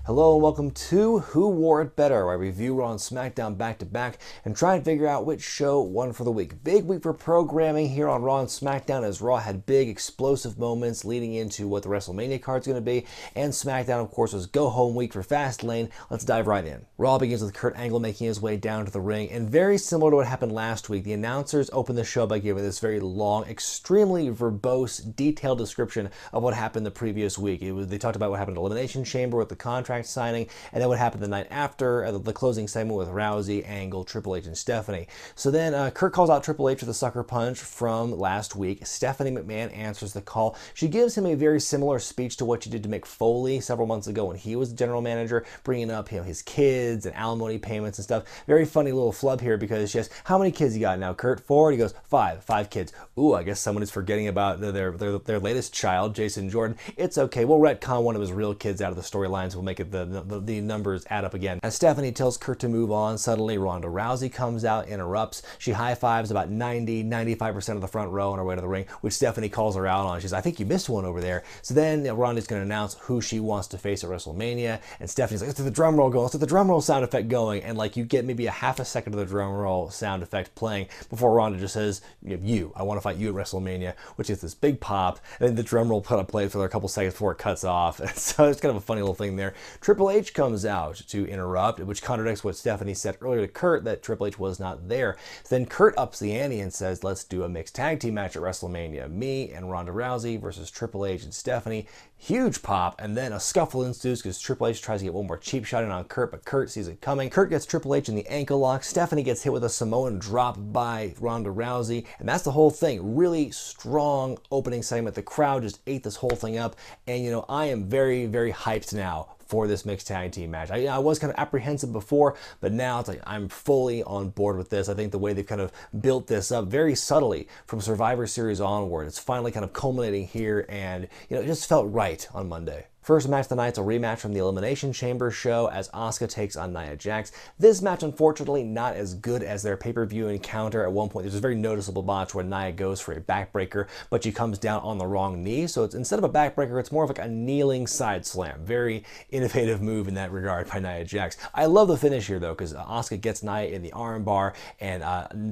Hello and welcome to Who Wore It Better, where I review Raw and SmackDown back-to-back and try and figure out which show won for the week. Big week for programming here on Raw and SmackDown, as Raw had big explosive moments leading into what the Wrestlemania card's going to be, and SmackDown, of course, was go-home week for Fastlane. Let's dive right in. Raw begins with Kurt Angle making his way down to the ring, and very similar to what happened last week, the announcers opened the show by giving this very long, extremely verbose, detailed description of what happened the previous week. They talked about what happened at Elimination Chamber with the contract signing, and then what happened the night after, the closing segment with Rousey, Angle, Triple H, and Stephanie. So then Kurt calls out Triple H with a sucker punch from last week. Stephanie McMahon answers the call. She gives him a very similar speech to what she did to Mick Foley several months ago when he was the general manager, bringing up his kids and alimony payments and stuff. Very funny little flub here because she asks, how many kids you got now, Kurt? 4? And he goes, 5 kids. Ooh, I guess someone is forgetting about their latest child, Jason Jordan. It's okay, we'll retcon one of his real kids out of the storylines. We'll make it the numbers add up again. As Stephanie tells Kurt to move on, suddenly Ronda Rousey comes out, interrupts. She high-fives about 95% of the front row on her way to the ring, which Stephanie calls her out on. She's, I think you missed one over there. So then Ronda's going to announce who she wants to face at WrestleMania, and Stephanie's like, let's get the drum roll going, let's get the drum roll sound effect going, and like you get maybe a half a second of the drum roll sound effect playing before Ronda just says, I want to fight you at WrestleMania, which is this big pop, and then the drum roll played for a couple seconds before it cuts off. So it's kind of a funny little thing there. Triple H comes out to interrupt, which contradicts what Stephanie said earlier to Kurt, that Triple H was not there. Then Kurt ups the ante and says, let's do a mixed tag team match at WrestleMania. Me and Ronda Rousey versus Triple H and Stephanie. Huge pop, and then a scuffle ensues because Triple H tries to get one more cheap shot in on Kurt, but Kurt sees it coming. Kurt gets Triple H in the ankle lock. Stephanie gets hit with a Samoan drop by Ronda Rousey, and that's the whole thing. Really strong opening segment. The crowd just ate this whole thing up, and I am very, very hyped now for this mixed tag team match. I was kind of apprehensive before, but now it's like I'm fully on board with this. I think the way they've kind of built this up very subtly from Survivor Series onward, it's finally kind of culminating here, and it just felt right on Monday. First match of the night's a rematch from the Elimination Chamber show as Asuka takes on Nia Jax. This match, unfortunately, not as good as their pay-per-view encounter. At one point, there's a very noticeable botch where Nia goes for a backbreaker, but she comes down on the wrong knee. So it's instead of a backbreaker, it's more of like a kneeling side slam. Very innovative move in that regard by Nia Jax. I love the finish here, though, because Asuka gets Nia in the arm bar, and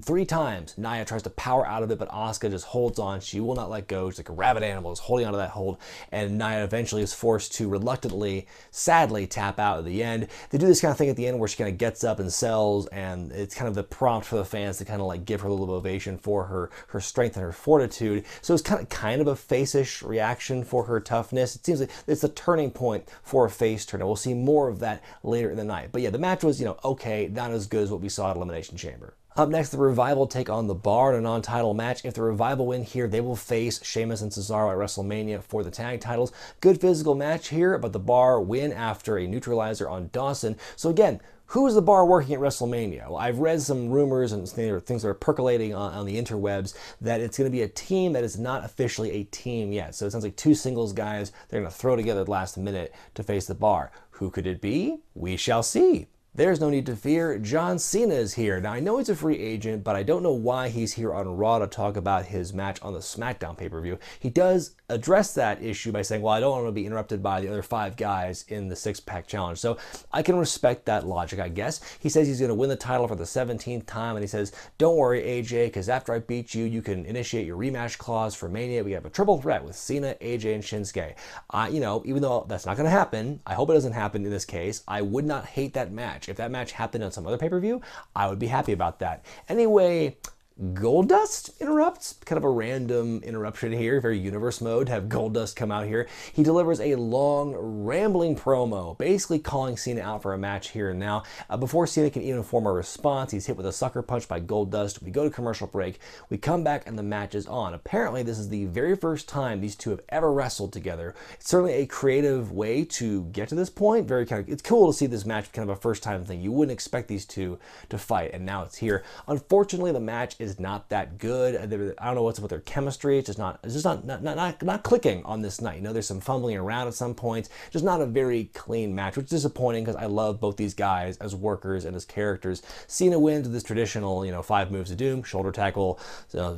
3 times Nia tries to power out of it, but Asuka just holds on. She will not let go. She's like a rabid animal, just holding onto that hold, and Nia eventually is forced to reluctantly, sadly, tap out at the end. They do this kind of thing at the end where she kind of gets up and sells, and it's kind of the prompt for the fans to kind of like give her a little ovation for her strength and her fortitude. So it's kind of a face-ish reaction for her toughness. It seems like it's a turning point for a face turn, and we'll see more of that later in the night. But yeah, the match was, okay, not as good as what we saw at Elimination Chamber. Up next, the Revival take on The Bar in a non-title match. If the Revival win here, they will face Sheamus and Cesaro at WrestleMania for the tag titles. Good physical match here, but The Bar win after a neutralizer on Dawson. So again, who is The Bar working at WrestleMania? Well, I've read some rumors and things that are percolating on the interwebs that it's going to be a team that is not officially a team yet. So it sounds like 2 singles guys they're going to throw together at the last minute to face The Bar. Who could it be? We shall see. There's no need to fear. John Cena is here. Now, I know he's a free agent, but I don't know why he's here on Raw to talk about his match on the SmackDown pay-per-view. He does address that issue by saying, well, I don't want to be interrupted by the other 5 guys in the 6-pack challenge. So I can respect that logic, I guess. He says he's going to win the title for the 17th time, and he says, don't worry, AJ, because after I beat you, you can initiate your rematch clause for Mania. We have a triple threat with Cena, AJ, and Shinsuke. Even though that's not going to happen, I hope it doesn't happen in this case, I would not hate that match. If that match happened on some other pay-per-view, I would be happy about that. Anyway, Goldust interrupts, kind of a random interruption here, very universe mode, have Goldust come out here. He delivers a long, rambling promo, basically calling Cena out for a match here and now. Before Cena can even form a response, he's hit with a sucker punch by Goldust. We go to commercial break, we come back, and the match is on. Apparently, this is the very first time these two have ever wrestled together. It's certainly a creative way to get to this point. It's cool to see this match kind of a first-time thing. You wouldn't expect these two to fight, and now it's here. Unfortunately, the match is not that good. I don't know what's up with their chemistry. It's just not clicking on this night. There's some fumbling around at some points. Just not a very clean match, which is disappointing because I love both these guys as workers and as characters. Cena wins with this traditional, 5 moves of doom, shoulder tackle,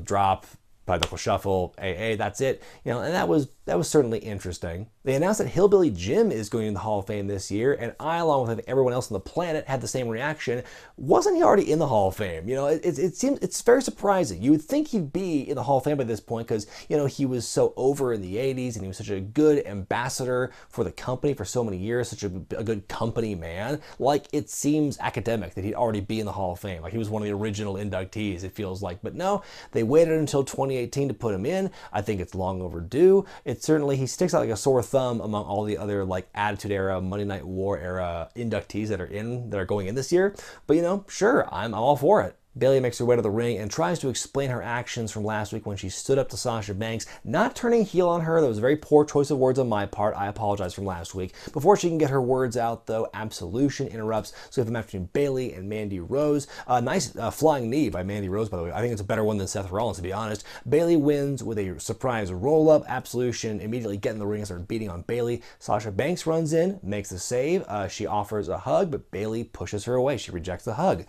drop, knuckle shuffle, AA, that's it. And that was certainly interesting. They announced that Hillbilly Jim is going in the Hall of Fame this year, and I, along with everyone else on the planet, had the same reaction. Wasn't he already in the Hall of Fame? It seems it's very surprising. You would think he'd be in the Hall of Fame by this point because, he was so over in the 80s and he was such a good ambassador for the company for so many years, such a good company man. Like, it seems academic that he'd already be in the Hall of Fame. Like, he was one of the original inductees, it feels like. But no, they waited until 2018 to put him in. I think it's long overdue. He sticks out like a sore thumb among all the other like Attitude Era, Monday Night War era inductees that are going in this year. But sure, I'm all for it. Bayley makes her way to the ring and tries to explain her actions from last week when she stood up to Sasha Banks, not turning heel on her. That was a very poor choice of words on my part. I apologize from last week. Before she can get her words out, though, Absolution interrupts. So we have a match between Bayley and Mandy Rose. Nice flying knee by Mandy Rose, by the way. I think it's a better one than Seth Rollins, to be honest. Bayley wins with a surprise roll-up. Absolution immediately get in the ring and start beating on Bayley. Sasha Banks runs in, makes the save. She offers a hug, but Bayley pushes her away. She rejects the hug.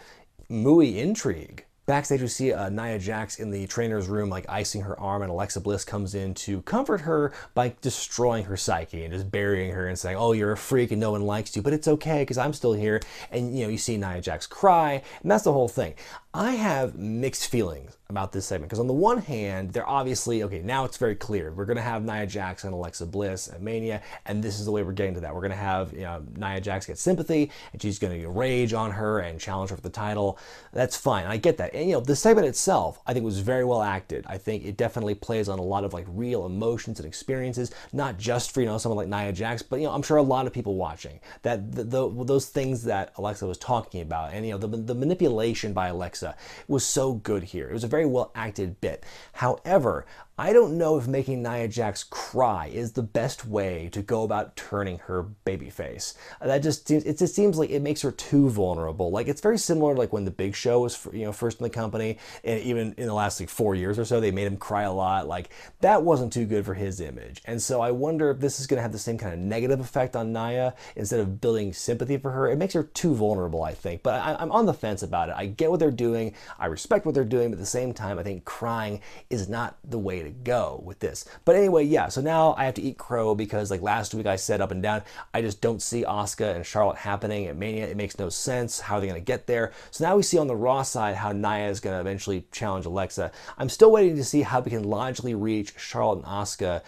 Mooey intrigue. Backstage, we see Nia Jax in the trainer's room, like icing her arm, and Alexa Bliss comes in to comfort her by destroying her psyche and just burying her and saying, "Oh, you're a freak and no one likes you, but it's okay because I'm still here." And you see Nia Jax cry, and that's the whole thing. I have mixed feelings about this segment because on the one hand, they're obviously, okay, now it's very clear. We're going to have Nia Jax and Alexa Bliss at Mania, and this is the way we're getting to that. We're going to have Nia Jax get sympathy, and she's going to rage on her and challenge her for the title. That's fine. I get that. And the segment itself, I think, was very well acted. I think it definitely plays on a lot of like real emotions and experiences, not just for someone like Nia Jax, but I'm sure a lot of people watching that those things that Alexa was talking about, and the manipulation by Alexa was so good here. It was a very well acted bit. However, I don't know if making Nia Jax cry is the best way to go about turning her babyface. It just seems like it makes her too vulnerable. Like, it's very similar to like when the Big Show was first in the company, and even in the last like 4 years or so, they made him cry a lot. Like, that wasn't too good for his image. And so I wonder if this is going to have the same kind of negative effect on Nia. Instead of building sympathy for her, it makes her too vulnerable, I think. But I'm on the fence about it. I get what they're doing. I respect what they're doing, but at the same time, I think crying is not the way to go with this. But anyway, yeah, so now I have to eat crow because like last week I said up and down, I just don't see Asuka and Charlotte happening at Mania. It makes no sense. How are they going to get there? So now we see on the Raw side how Nia is going to eventually challenge Alexa. I'm still waiting to see how we can logically reach Charlotte and Asuka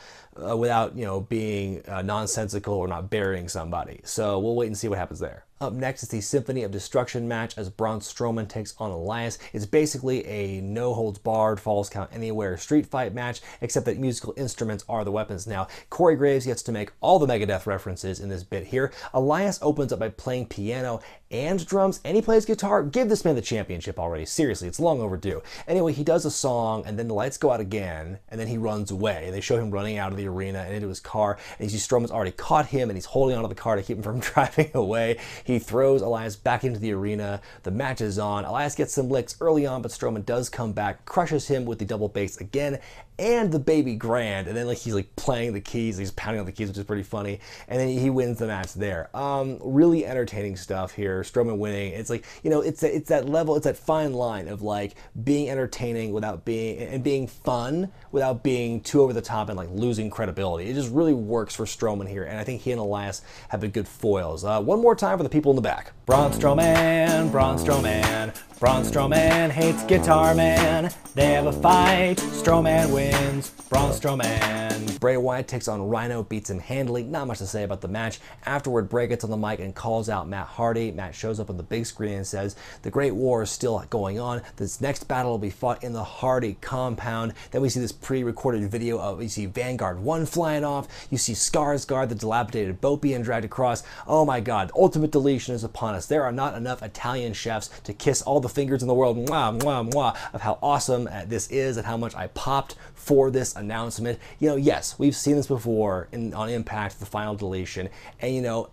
without being nonsensical or not burying somebody. So we'll wait and see what happens there. Up next is the Symphony of Destruction match as Braun Strowman takes on Elias. It's basically a no-holds-barred, falls count anywhere street fight match, except that musical instruments are the weapons now. Corey Graves gets to make all the Megadeth references in this bit here. Elias opens up by playing piano and drums, and he plays guitar. Give this man the championship already. Seriously, it's long overdue. Anyway, he does a song, and then the lights go out again, and then he runs away. They show him running out of the arena and into his car, and you see Strowman's already caught him, and he's holding onto the car to keep him from driving away. He throws Elias back into the arena. The match is on. Elias gets some licks early on, but Strowman does come back, crushes him with the double bass again, and the baby grand. And then he's playing the keys, he's pounding on the keys, which is pretty funny. And then he wins the match there. Really entertaining stuff here. Strowman winning. It's like, it's that level, it's that fine line of like being entertaining without being fun without being too over the top and like losing credibility. It just really works for Strowman here, and I think he and Elias have been good foils. One more time for the people in the back. Braun Strowman, Braun Strowman, Braun Strowman hates Guitar Man. They have a fight, Strowman wins, Braun Strowman. Bray Wyatt takes on Rhino, beats him handily. Not much to say about the match. Afterward, Bray gets on the mic and calls out Matt Hardy. Matt shows up on the big screen and says, "The Great War is still going on. This next battle will be fought in the Hardy compound." Then we see this pre-recorded video of, you see Vanguard 1 flying off. You see Skarsgård, the dilapidated boat, being dragged across. Oh my God, ultimate deletion is upon us. There are not enough Italian chefs to kiss all the fingers in the world, mwah, mwah, mwah, of how awesome this is and how much I popped for this announcement. Yes, we've seen this before on Impact, the final deletion, and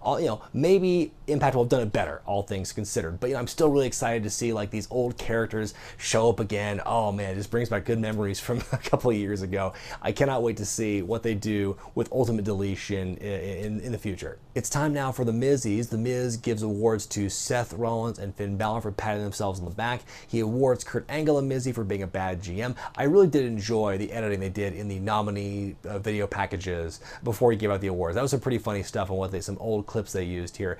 maybe Impact will have done it better, all things considered. But I'm still really excited to see like these old characters show up again. Oh man, it just brings back good memories from a couple of years ago. I cannot wait to see what they do with Ultimate Deletion in the future. It's time now for the Mizzies. The Miz gives awards to Seth Rollins and Finn Balor for patting themselves on the back. He awards Kurt Angle and Mizzy for being a bad GM. I really did enjoy the editing they did in the nominee video packages before he gave out the awards. That was some pretty funny stuff on some old clips they used here.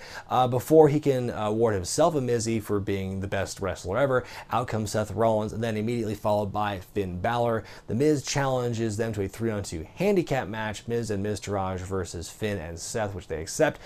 Before he can award himself a Mizzy for being the best wrestler ever, out comes Seth Rollins, and then immediately followed by Finn Balor. The Miz challenges them to a 3-on-2 handicap match, Miz and Miztourage versus Finn and Seth, which they accept.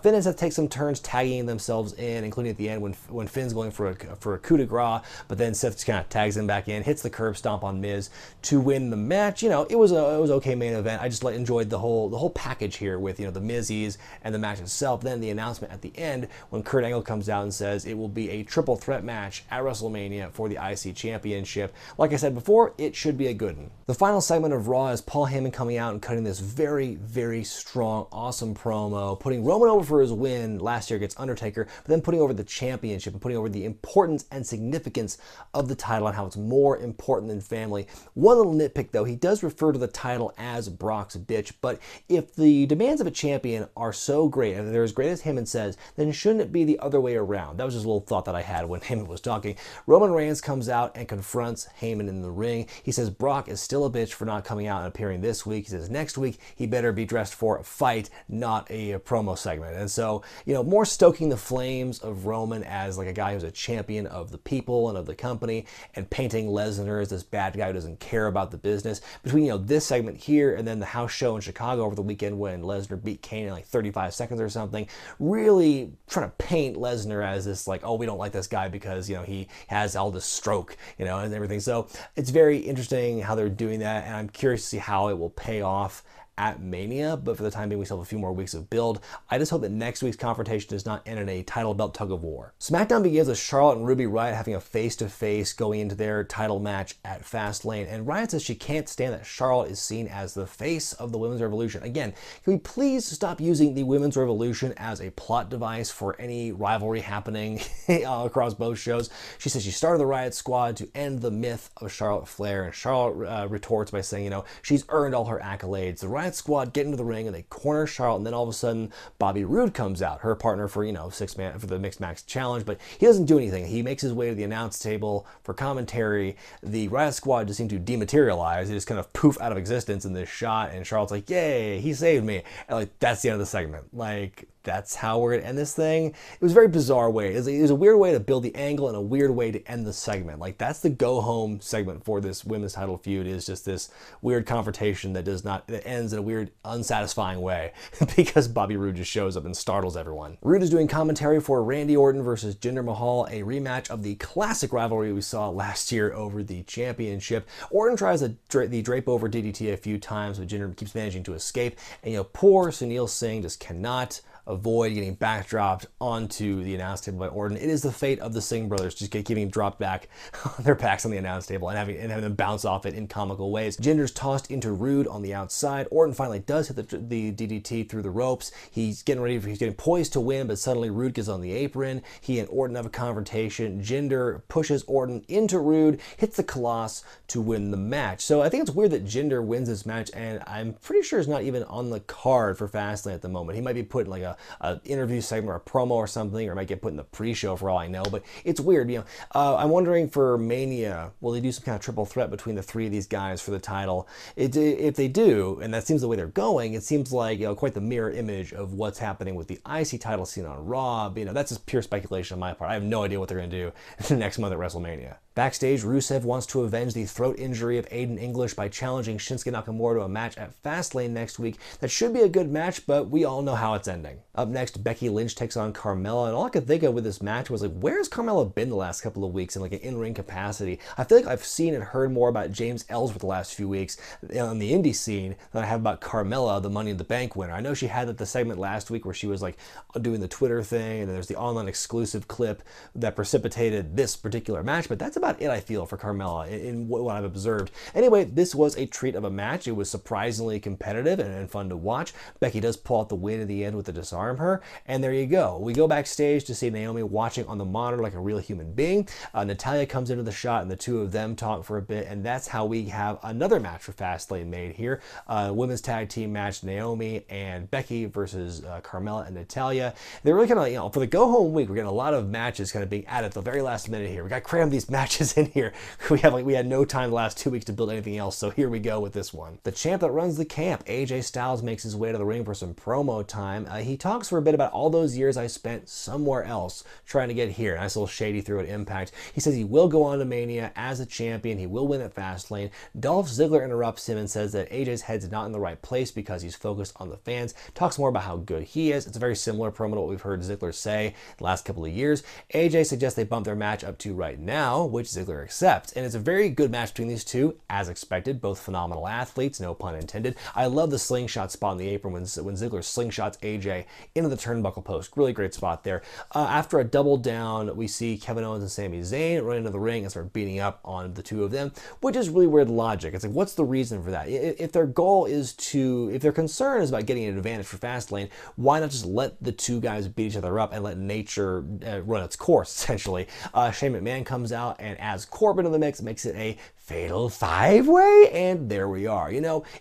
Finn and Seth take some turns tagging themselves in, including at the end when Finn's going for a coup de grace, but then Seth just kind of tags him back in, hits the curb stomp on Miz to win the match. You know, it was okay main event. I just enjoyed the whole package here with, you know, the Mizzies and the match itself. Then the announcement at the end when Kurt Angle comes out and says it will be a triple threat match at WrestleMania for the IC Championship. Like I said before, it should be a good one. The final segment of Raw is Paul Heyman coming out and cutting this very, very strong, awesome promo, putting Roman over for his win last year against Undertaker, but then putting over the championship and putting over the importance and significance of the title and how it's more important than family. One little nitpick though, he does refer to the title as Brock's bitch, but if the demands of a champion are so great, and they're as great as Heyman says, then shouldn't it be the other way around? That was just a little thought that I had when Heyman was talking. Roman Reigns comes out and confronts Heyman in the ring. He says Brock is still a bitch for not coming out and appearing this week. He says next week he better be dressed for a fight, not a promo segment. And so, you know, more stoking the flames of Roman as like a guy who's a champion of the people and of the company, and painting Lesnar as this bad guy who doesn't care about the business. Between, you know, this segment here and then the house show in Chicago over the weekend when Lesnar beat Kane in like 35 seconds or something, really trying to paint Lesnar as this like, oh, we don't like this guy because, you know, he has all this stroke, you know, and everything. So it's very interesting how they're doing that, and I'm curious to see how it will pay off at Mania, but for the time being, we still have a few more weeks of build. I just hope that next week's confrontation does not end in a title belt tug of war. SmackDown begins with Charlotte and Ruby Riott having a face-to-face going into their title match at Fastlane, and Riott says she can't stand that Charlotte is seen as the face of the Women's Revolution. Again, can we please stop using the Women's Revolution as a plot device for any rivalry happening across both shows? She says she started the Riott Squad to end the myth of Charlotte Flair, and Charlotte retorts by saying, you know, she's earned all her accolades. The Riott Squad get into the ring and they corner Charlotte, and then all of a sudden Bobby Roode comes out, her partner for, you know, for the mixed match challenge, but he doesn't do anything. He makes his way to the announce table for commentary. The Riott Squad just seem to dematerialize. They just kind of poof out of existence in this shot, and Charlotte's like, yay, he saved me. And like, that's the end of the segment. Like, that's how we're gonna end this thing. It was a very bizarre way. It was a weird way to build the angle and a weird way to end the segment. Like, that's the go home segment for this women's title feud, is just this weird confrontation that ends in a weird, unsatisfying way because Bobby Roode just shows up and startles everyone. Roode is doing commentary for Randy Orton versus Jinder Mahal, a rematch of the classic rivalry we saw last year over the championship. Orton tries the drape over DDT a few times, but Jinder keeps managing to escape. And, you know, poor Sunil Singh just cannot avoid getting backdropped onto the announce table by Orton. It is the fate of the Singh brothers, just keeping dropped back on their backs on the announce table and having them bounce off it in comical ways. Jinder's tossed into Roode on the outside. Orton finally does hit the DDT through the ropes. He's getting poised to win, but suddenly Roode gets on the apron. He and Orton have a confrontation. Jinder pushes Orton into Roode, hits the Colossus to win the match. So I think it's weird that Jinder wins this match, and I'm pretty sure it's not even on the card for Fastlane at the moment. He might be put in like a interview segment or a promo or something, or might get put in the pre-show for all I know, but it's weird. You know, I'm wondering for Mania, will they do some kind of triple threat between the three of these guys for the title? If they do, and that seems the way they're going, it seems like, you know, quite the mirror image of what's happening with the IC title scene on Raw. You know, that's just pure speculation on my part. I have no idea what they're going to do next month at WrestleMania. Backstage, Rusev wants to avenge the throat injury of Aiden English by challenging Shinsuke Nakamura to a match at Fastlane next week. That should be a good match, but we all know how it's ending. Up next, Becky Lynch takes on Carmella, and all I could think of with this match was like, where's Carmella been the last couple of weeks in like an in-ring capacity? I feel like I've seen and heard more about James Ellsworth the last few weeks on the indie scene than I have about Carmella, the Money in the Bank winner. I know she had the segment last week where she was like doing the Twitter thing, and there's the online exclusive clip that precipitated this particular match, but that's about about it, I feel, for Carmella in what I've observed. Anyway, this was a treat of a match. It was surprisingly competitive and fun to watch. Becky does pull out the win in the end with the disarm her, and there you go. We go backstage to see Naomi watching on the monitor like a real human being. Natalya comes into the shot, and the two of them talk for a bit, and that's how we have another match for Fastlane made here. Women's tag team match, Naomi and Becky versus Carmella and Natalya. They're really kind of, for the go-home week, we're getting a lot of matches kind of being added at the very last minute here. We got to cram these matches in here. We had no time the last 2 weeks to build anything else, so here we go with this one. The champ that runs the camp, AJ Styles, makes his way to the ring for some promo time. He talks for a bit about all those years I spent somewhere else trying to get here. Nice little shady through at Impact. He says he will go on to Mania as a champion. He will win at Fastlane. Dolph Ziggler interrupts him and says that AJ's head's not in the right place because he's focused on the fans. Talks more about how good he is. It's a very similar promo to what we've heard Ziggler say the last couple of years. AJ suggests they bump their match up to right now, which Ziggler accepts. And it's a very good match between these two, as expected. Both phenomenal athletes, no pun intended. I love the slingshot spot in the apron when Ziggler slingshots AJ into the turnbuckle post. Really great spot there. After a double down, we see Kevin Owens and Sami Zayn run into the ring and start beating up on the two of them, which is really weird logic. It's like, what's the reason for that? If their goal is to, if their concern is about getting an advantage for Fastlane, why not just let the two guys beat each other up and let nature run its course, essentially? Shane McMahon comes out and adds Corbin to the mix, makes it a fatal five-way, and there we are.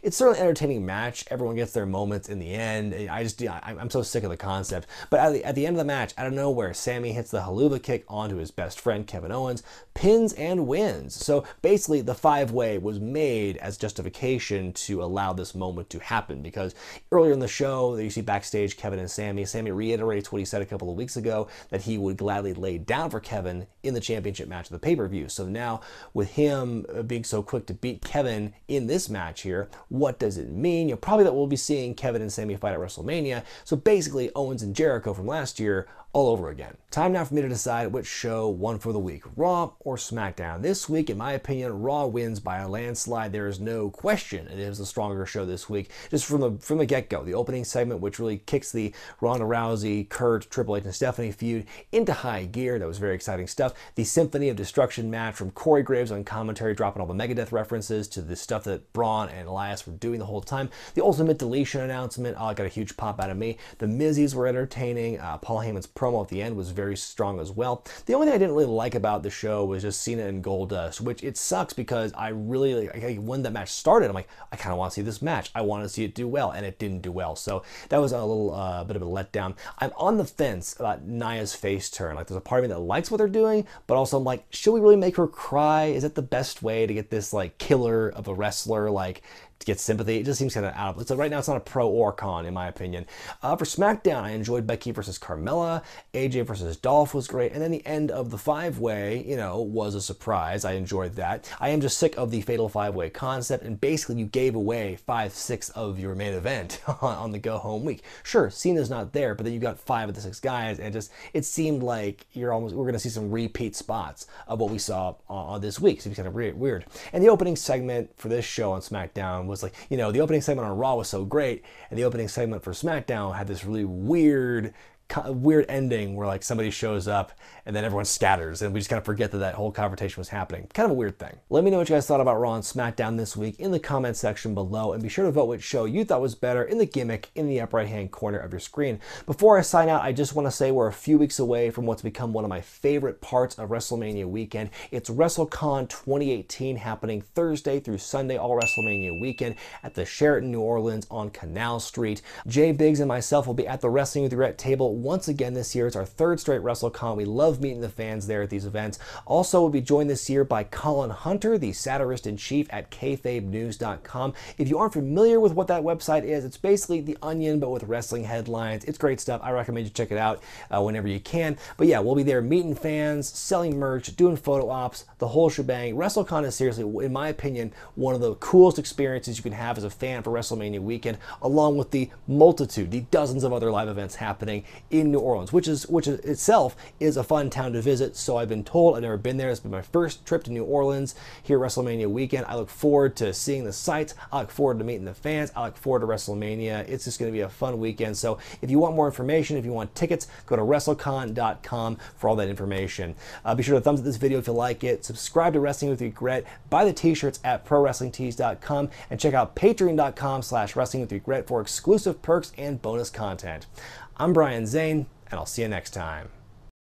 It's certainly an entertaining match. Everyone gets their moments in the end. I'm so sick of the concept. But at the end of the match, out of nowhere, Sami hits the haluva kick onto his best friend, Kevin Owens, pins and wins. So basically, the five-way was made as justification to allow this moment to happen, because earlier in the show, you see backstage Kevin and Sami. Sami reiterates what he said a couple of weeks ago, that he would gladly lay down for Kevin in the championship match of the pay-per-view. So now, with him being so quick to beat Kevin in this match here, what does it mean? Probably that we'll be seeing Kevin and Sami fight at WrestleMania. So basically, Owens and Jericho from last year all over again. Time now for me to decide which show won for the week, Raw or SmackDown. This week, in my opinion, Raw wins by a landslide. There is no question it is the stronger show this week. Just from the get-go, the opening segment, which really kicks the Ronda Rousey, Kurt, Triple H, and Stephanie feud into high gear. That was very exciting stuff. The Symphony of Destruction match from Corey Graves on commentary, dropping all the Megadeth references to the stuff that Braun and Elias were doing the whole time. The Ultimate Deletion announcement, it got a huge pop out of me. The Mizzies were entertaining. Paul Heyman's promo at the end was very strong as well. The only thing I didn't really like about the show was just Cena and Goldust, which it sucks because I really, when that match started, I'm like, I kind of want to see this match. I want to see it do well, and it didn't do well. So that was a little bit of a letdown. I'm on the fence about Nia's face turn. There's a part of me that likes what they're doing, but also I'm like, should we really make her cry? Is it the best way to get this killer of a wrestler to get sympathy? It just seems kind of out of it. So right now it's not a pro or con, in my opinion. For SmackDown, I enjoyed Becky versus Carmella. AJ versus Dolph was great. And then the end of the five-way, was a surprise. I enjoyed that. I am just sick of the fatal five-way concept. And basically you gave away 5/6 of your main event on the go-home week. Sure, Cena's not there, but then you got 5 of the 6 guys. And it seemed like we're going to see some repeat spots of what we saw on this week. So it was kind of weird. And the opening segment for this show on SmackDown was the opening segment on Raw was so great, and the opening segment for SmackDown had this really weird ending where somebody shows up and then everyone scatters and we just kind of forget that whole confrontation was happening. Kind of a weird thing. Let me know what you guys thought about Raw and SmackDown this week in the comment section below, and be sure to vote which show you thought was better in the gimmick in the upper right hand corner of your screen. Before I sign out, I just want to say we're a few weeks away from what's become one of my favorite parts of WrestleMania weekend. It's WrestleCon 2018, happening Thursday through Sunday, all WrestleMania weekend at the Sheraton New Orleans on Canal Street. Jay Biggs and myself will be at the Wrestling with Wregret table once again this year. It's our 3rd straight WrestleCon. We love meeting the fans there at these events. Also, we'll be joined this year by Colin Hunter, the satirist-in-chief at kayfabenews.com. If you aren't familiar with what that website is, it's basically The Onion, but with wrestling headlines. It's great stuff. I recommend you check it out whenever you can. But yeah, we'll be there meeting fans, selling merch, doing photo ops, the whole shebang. WrestleCon is seriously, in my opinion, one of the coolest experiences you can have as a fan for WrestleMania weekend, along with the multitude, the dozens of other live events happening in New Orleans, which itself is a fun town to visit. So I've been told. I've never been there. It's been my first trip to New Orleans here at WrestleMania weekend. I look forward to seeing the sights. I look forward to meeting the fans. I look forward to WrestleMania. It's just going to be a fun weekend. So if you want more information, if you want tickets, go to WrestleCon.com for all that information. Be sure to thumbs up this video if you like it. Subscribe to Wrestling with Regret. Buy the t-shirts at ProWrestlingTees.com and check out Patreon.com/WrestlingWithRegret for exclusive perks and bonus content. I'm Brian Zane, and I'll see you next time.